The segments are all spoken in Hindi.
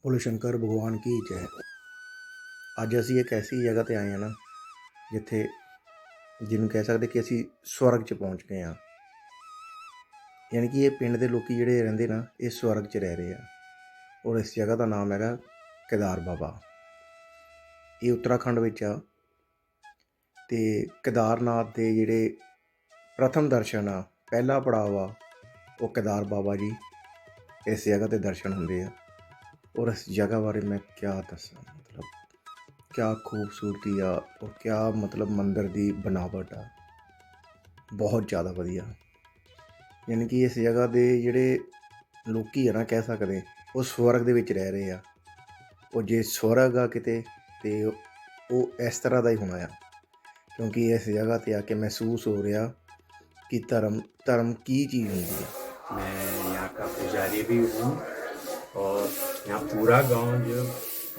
ਭੋਲੇ ਸ਼ੰਕਰ ਭਗਵਾਨ ਕੀ ਜੈ। ਅੱਜ ਅਸੀਂ ਇੱਕ ਐਸੀ ਜਗ੍ਹਾ 'ਤੇ ਆਏ ਹਾਂ ਨਾ, ਜਿੱਥੇ ਜਿਹਨੂੰ ਕਹਿ ਸਕਦੇ ਕਿ ਅਸੀਂ ਸਵਰਗ 'ਚ ਪਹੁੰਚ ਗਏ ਹਾਂ। ਯਾਨੀ ਕਿ ਇਹ ਪਿੰਡ ਦੇ ਲੋਕ ਜਿਹੜੇ ਰਹਿੰਦੇ ਨਾ, ਇਹ ਸਵਰਗ 'ਚ ਰਹਿ ਰਹੇ ਆ। ਔਰ ਇਸ ਜਗ੍ਹਾ ਦਾ ਨਾਮ ਹੈਗਾ ਕੇਦਾਰ ਬਾਬਾ। ਇਹ ਉੱਤਰਾਖੰਡ ਵਿੱਚ ਆ। ਅਤੇ ਕੇਦਾਰਨਾਥ ਦੇ ਜਿਹੜੇ ਪ੍ਰਥਮ ਦਰਸ਼ਨ ਆ, ਪਹਿਲਾ ਪੜਾਅ ਆ, ਉਹ ਕੇਦਾਰ ਬਾਬਾ ਜੀ ਇਸ ਜਗ੍ਹਾ 'ਤੇ ਦਰਸ਼ਨ ਹੁੰਦੇ ਆ। ਔਰ ਇਸ ਜਗ੍ਹਾ ਬਾਰੇ ਮੈਂ ਕਿਆ ਦੱਸਾਂ, ਮਤਲਬ ਕਿਆ ਖੂਬਸੂਰਤੀ ਆ ਔਰ ਕਿਆ ਮਤਲਬ ਮੰਦਰ ਦੀ ਬਣਾਵਟ ਆ, ਬਹੁਤ ਜ਼ਿਆਦਾ ਵਧੀਆ। ਯਾਨੀ ਕਿ ਇਸ ਜਗ੍ਹਾ ਦੇ ਜਿਹੜੇ ਲੋਕੀ ਆ ਨਾ, ਕਹਿ ਸਕਦੇ ਉਹ ਸਵਰਗ ਦੇ ਵਿੱਚ ਰਹਿ ਰਹੇ ਆ। ਉਹ ਜੇ ਸਵਰਗ ਆ ਕਿਤੇ ਤਾਂ ਉਹ ਇਸ ਤਰ੍ਹਾਂ ਦਾ ਹੀ ਹੋਣਾ ਆ, ਕਿਉਂਕਿ ਇਸ ਜਗ੍ਹਾ 'ਤੇ ਆ ਕੇ ਮਹਿਸੂਸ ਹੋ ਰਿਹਾ कि धर्म की चीज़ होती है। मैं यहाँ का पुजारी भी हूँ और यहाँ पूरा गांव जो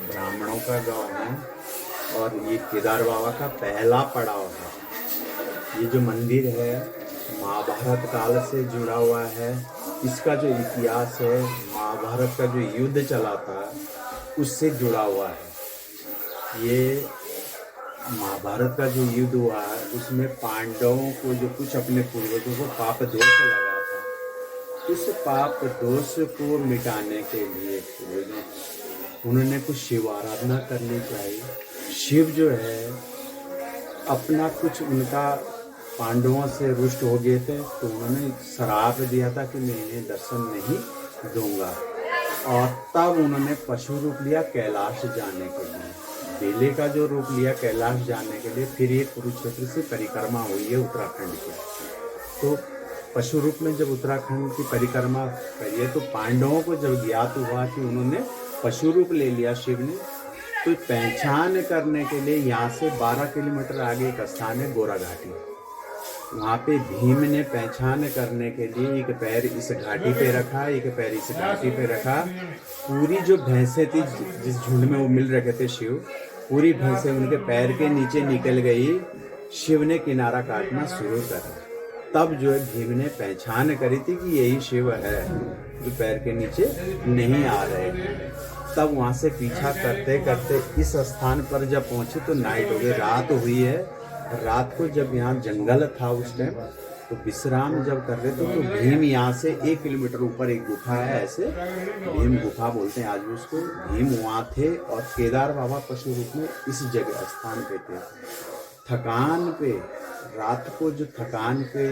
ब्राह्मणों का गांव है और ये केदार बाबा का पहला पड़ाव है। ये जो मंदिर है महाभारत काल से जुड़ा हुआ है। इसका जो इतिहास है, महाभारत का जो युद्ध चला था उससे जुड़ा हुआ है। ये महाभारत का जो युद्ध हुआ है उसमें पांडवों को जो कुछ अपने पूर्वजों को पाप दोष लगा था, उस पाप दोष को मिटाने के लिए उन्होंने कुछ शिव आराधना करनी चाहिए। शिव जो है अपना कुछ उनका पांडवों से रुष्ट हो गए थे, तो उन्होंने श्राप दिया था कि मैं इन्हें दर्शन नहीं दूंगा। और तब उन्होंने पशु रूप लिया कैलाश जाने के लिए, बेले का जो रूप लिया कैलाश जाने के लिए। फिर ये कुरुक्षेत्र से परिक्रमा हुई है उत्तराखंड की। तो पशु रूप में जब उत्तराखंड की परिक्रमा करिए तो पांडवों को जब ज्ञात हुआ कि उन्होंने पशु रूप ले लिया शिव ने, तो पहचान करने के लिए यहाँ से 12 किलोमीटर आगे एक स्थान है गोरा घाटी। वहाँ पे भीम ने पहचान करने के लिए एक पैर इस घाटी पे रखा, एक पैर इस घाटी पे रखा। पूरी जो भैंसें थी जिस झुंड में वो मिल रखे थे शिव, पूरी भैंसें उनके पैर के नीचे निकल गई। शिव ने किनारा काटना शुरू कर, तब जो है भीम ने पहचान करी थी कि यही शिव है जो पैर के नीचे नहीं आ रहे हैं। तब वहाँ से पीछा करते करते इस स्थान पर जब पहुँचे तो नाइट हो गई, रात हुई है। रात को जब यहाँ जंगल था उस टाइम, तो विश्राम जब कर रहे थे तो भीम यहाँ से 1 किलोमीटर ऊपर एक गुफा है, ऐसे भीम गुफा बोलते हैं आज भी उसको। भीम वहाँ थे और केदार बाबा पशु रूप में इस जगह स्थान पे थे। थकान पे रात को जो थकान पे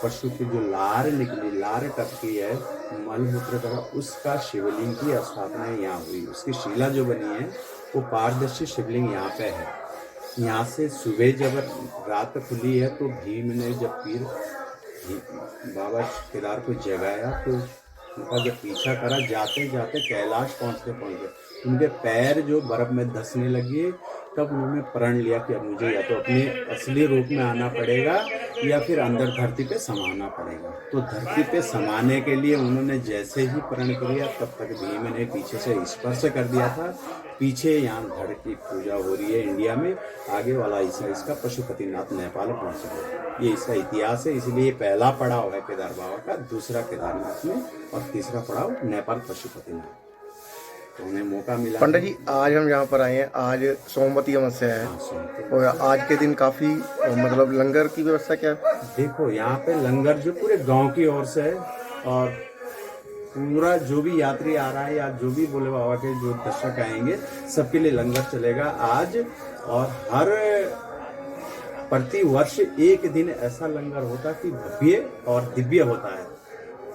पशु की जो लार निकली, लार टपकी है मलमूत्र का, उसका शिवलिंग की स्थापना यहाँ हुई। उसकी शिला जो बनी है वो पारदर्शी शिवलिंग यहाँ पे है। यहाँ से सुबह जब रात खुली है तो भीम ने जब फिर बाबा केदार को जगाया तो उनका जब पीछा करा, जाते जाते कैलाश पहुँचते उनके पैर जो बर्फ में धंसने लगे। तब उन्होंने प्रण लिया कि अब मुझे या तो अपने असली रूप में आना पड़ेगा या फिर अंदर धरती पे समाना पड़ेगा। तो धरती पे समाने के लिए उन्होंने जैसे ही प्रण किया, तब तक भीम ने पीछे से स्पर्श कर दिया था। पीछे यहाँ धड़ की पूजा हो रही है इंडिया में। आगे वाला हिस्सा इसका पशुपतिनाथ नेपाल पहुँच गया। ये इसका इतिहास है। इसलिए पहला पड़ाव है केदार बाबा का, दूसरा केदारनाथ में और तीसरा पड़ाव नेपाल पशुपतिनाथ। तो उन्हें मौका मिला। पंडित जी, आज हम यहाँ पर आए हैं, आज सोमवती अमावस्या है। और आज के दिन काफ़ी मतलब लंगर की व्यवस्था क्या है? देखो यहाँ पे लंगर जो पूरे गांव की ओर से है और पूरा जो भी यात्री आ रहा है या जो भी भोले बाबा के जो दर्शक आएंगे सबके लिए लंगर चलेगा आज। और हर प्रति वर्ष एक दिन ऐसा लंगर होता कि भव्य और दिव्य होता है।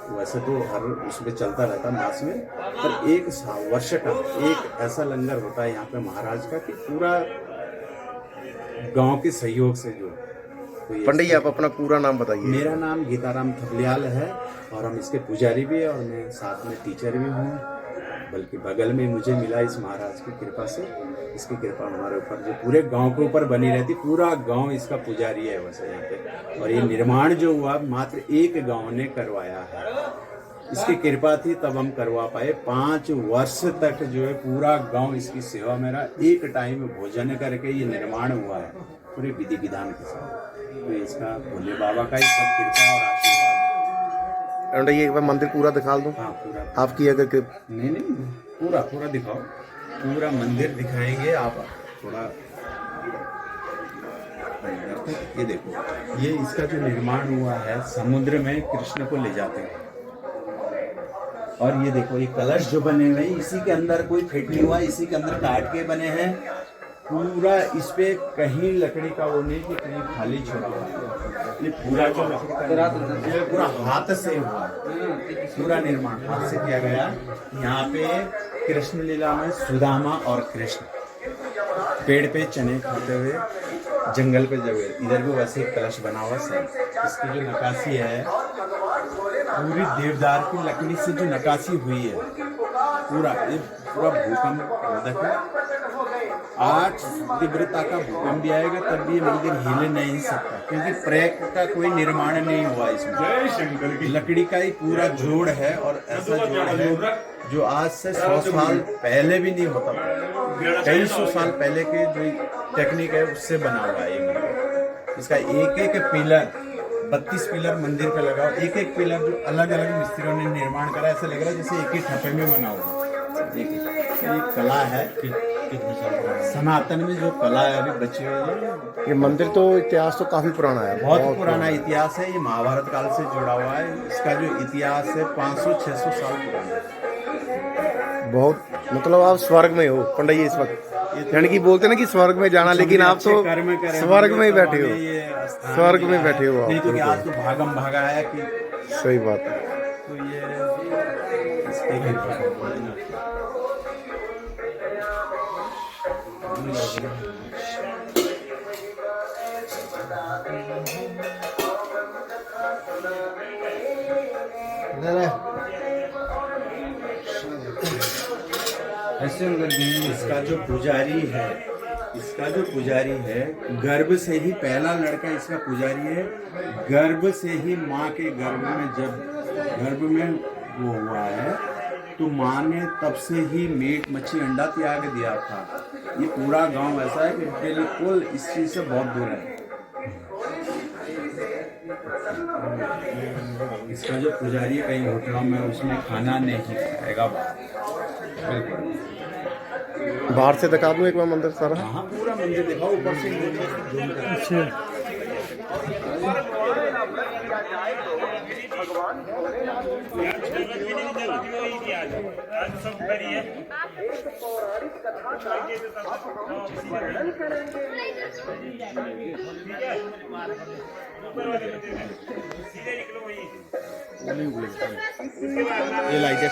वैसे तो हर उसमें चलता रहता मास में, पर एक वर्ष का एक ऐसा लंगर होता है यहाँ पे महाराज का कि पूरा गांव के सहयोग से जो। तो पंडित जी, आप अपना पूरा नाम बताइए। मेरा नाम गीताराम थपलियाल है और हम इसके पुजारी भी है और मैं साथ में टीचर भी हूँ। बल्कि बगल में मुझे मिला इस महाराज की कृपा से। इसकी कृपा हमारे ऊपर जो पूरे गांव के ऊपर बनी रहती, पूरा गांव इसका पुजारी है वैसे यहाँ पे। और ये निर्माण जो हुआ मात्र एक गांव ने करवाया है, इसकी कृपा थी तब हम करवा पाए। 5 वर्ष तक जो है पूरा गांव इसकी सेवा में रहा। एक टाइम भोजन करके ये निर्माण हुआ है पूरे विधि विधान के साथ। तो इसका भोले बाबा का ही सब कृपा और आशीर्वाद। पंडा जी एक बार मंदिर पूरा दिखा दूं हाँ पूरा। आपकी अगर कि नहीं नहीं, पूरा पूरा दिखाओ, पूरा मंदिर दिखाएंगे आप थोड़ा अंदर तक। ये देखो, ये इसका जो निर्माण हुआ है समुद्र में कृष्ण को ले जाते हैं। और ये देखो, ये कलश जो बने हुए हैं इसी के अंदर, कोई फिट नहीं हुआ, इसी के अंदर काट के बने हैं। पूरा इस पे कहीं लकड़ी का वो नहीं कि कहीं खाली छोड़ा हुआ है। ये पूरा जो लकड़ी का ये पूरा हाथ से हुआ, पूरा निर्माण हाथ से किया गया। यहाँ पे कृष्ण लीला में सुदामा और कृष्ण पेड़ पे चने खाते हुए जंगल पे जगह, इधर भी वैसे एक कलश बना हुआ है। इसकी जो नक्काशी है पूरी देवदार की लकड़ी से जो नक्काशी हुई है, पूरा ये पूरा भूकंप रोधक है। 8 तीव्रता का भूकंप भी आएगा तब भी ये मंदिर हिले नहीं सकता, क्योंकि प्रयक का कोई निर्माण नहीं हुआ इसमें। लकड़ी का ही पूरा जोड़ है, और ऐसा जोड़ है जो आज से 100 साल पहले भी नहीं होता था। कई 100 साल पहले के जो टेक्निक है उससे बना हुआ है ये मंदिर। इसका एक एक पिलर, 32 पिलर मंदिर पे लगा, एक एक पिलर जो अलग अलग मिस्त्रियों ने निर्माण करा, ऐसा लग रहा है जैसे एक ही ठप्पे में बना हुआ। ये कला है कि सनातन में जो कला है अभी बची हुई है। ये मंदिर तो इतिहास तो काफी पुराना है, बहुत पुराना इतिहास है। ये महाभारत काल से जुड़ा हुआ है। इसका जो इतिहास है 500-600 साल पुराना है। बहुत, मतलब आप स्वर्ग में हो पंडा जी इस वक्त, यानी कि बोलते ना कि स्वर्ग में जाना, लेकिन आप तो स्वर्ग में ही बैठे हो, स्वर्ग में बैठे हो आप। नहीं तो आज तो भागम भागा है कि सही बात है। तो ये इसके इसका जो पुजारी है, इसका जो पुजारी है गर्भ से ही, पहला लड़का इसका पुजारी है। गर्भ से ही माँ के गर्भ में, जब गर्भ में वो हुआ है तो माँ ने तब से ही मीट मच्छी अंडा त्याग दिया था। ये पूरा गांव ऐसा है कि बिल्कुल इस चीज से बहुत दूर है। इसका जो पुजारी है कहीं होटलों में उसमें खाना नहीं खाएगा बिल्कुल। बाहर से दिखा दूं एक बार मंदिर सारा। हाँ पूरा मंदिर दिखाओ ऊपर से। अच्छा ये लाइट